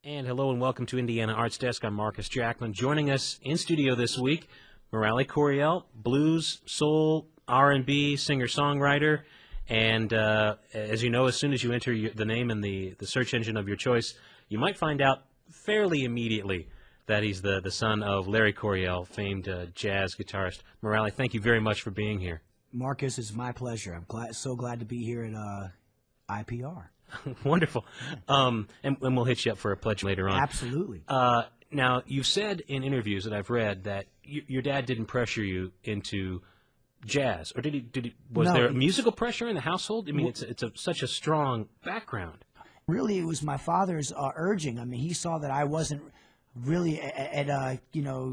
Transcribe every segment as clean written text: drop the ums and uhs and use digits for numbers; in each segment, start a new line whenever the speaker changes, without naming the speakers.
And hello and welcome to Indiana Arts Desk. I'm Marcus Jackman. Joining us in studio this week, Murali Coryell, blues, soul, R&B, singer-songwriter. And as you know, as soon as you enter the name in the search engine of your choice, you might find out fairly immediately that he's the son of Larry Coryell, famed jazz guitarist. Murali, thank you very much for being here.
Marcus, it's my pleasure. I'm so glad to be here at IPR.
Wonderful. And we'll hit you up for a pledge later on.
Absolutely.
Now, you've said in interviews that I've read that your dad didn't pressure you into jazz, or did he? Was there musical pressure in the household? I mean, it's such a strong background.
Really, it was my father's urging. I mean, he saw that I wasn't really at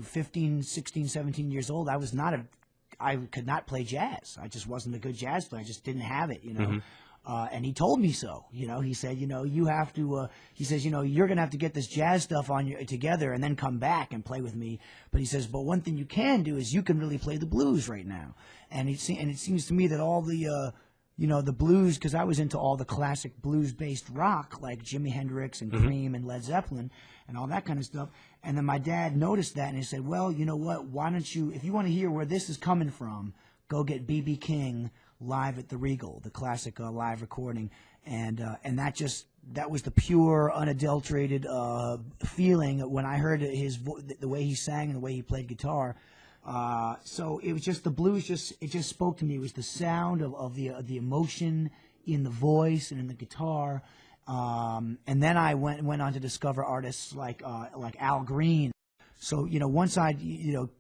15, 16, 17 years old. I could not play jazz. I just wasn't a good jazz player. I just didn't have it,
Mm-hmm.
And he told me so. He said, you have to. He says, you're gonna have to get this jazz stuff together and then come back and play with me. But he says, but one thing you can do is you can really play the blues right now. And it seems to me that all the the blues, because I was into all the classic blues-based rock like Jimi Hendrix and Cream and Led Zeppelin and all that kind of stuff. And then my dad noticed that and he said, well, you know what? Why don't you, if you want to hear where this is coming from, go get B.B. King live at the Regal, the classic live recording, and that was the pure, unadulterated feeling when I heard the way he sang and the way he played guitar. So it was just the blues. It just spoke to me. It was the sound of the emotion in the voice and in the guitar. And then I went on to discover artists like Al Green. So, once I,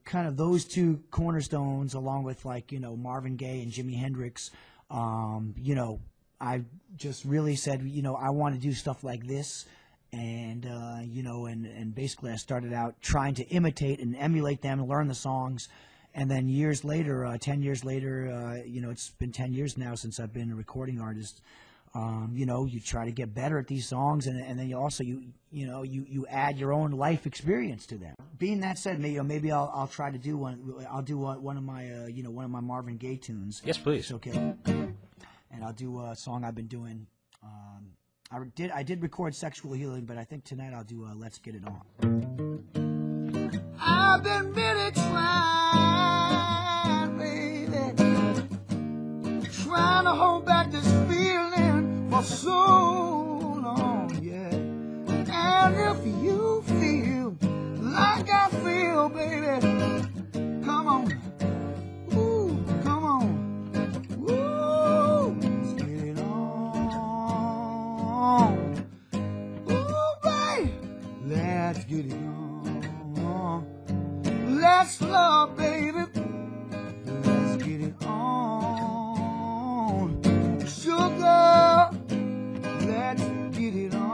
kind of those two cornerstones, along with Marvin Gaye and Jimi Hendrix, I just really said, I want to do stuff like this. And, and basically I started out trying to imitate and emulate them and learn the songs. And then years later, 10 years later, it's been 10 years now since I've been a recording artist. You try to get better at these songs, and then you also you add your own life experience to them. Being that said, maybe I'll try to do one. I'll do one of my Marvin Gaye tunes.
Yes, please.
It's okay. And I'll do a song I've been doing. I did record Sexual Healing, but I think tonight I'll do Let's Get It On. I've been really trying, baby, trying to hold back this feeling for so long, yeah. And if you feel like I feel, baby, come on, ooh, come on, ooh, let's get it on, ooh, baby, let's get it on, let's love, baby, let's get it on, sugar, let's get it on.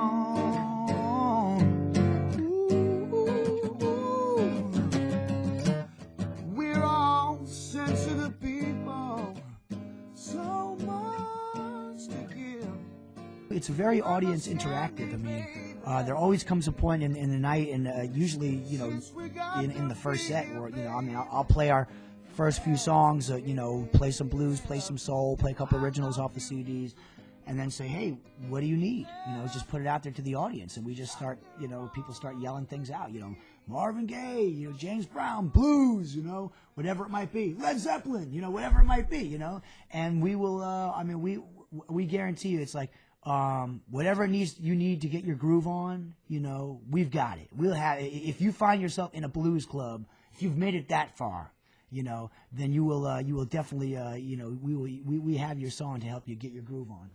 We're all sensitive people, so much to give. It's very audience interactive. I mean, there always comes a point in the night, and usually, in the first set where, I'll play our first few songs, play some blues, play some soul, play a couple originals off the CDs, and then say, hey, what do you need? Just put it out there to the audience, and we just start, people start yelling things out, Marvin Gaye, James Brown, blues, whatever it might be, Led Zeppelin, whatever it might be, and we will, we guarantee you, it's like, whatever you need to get your groove on, we've got it. We'll have, if you find yourself in a blues club, if you've made it that far, then you will definitely, we have your song to help you get your groove on.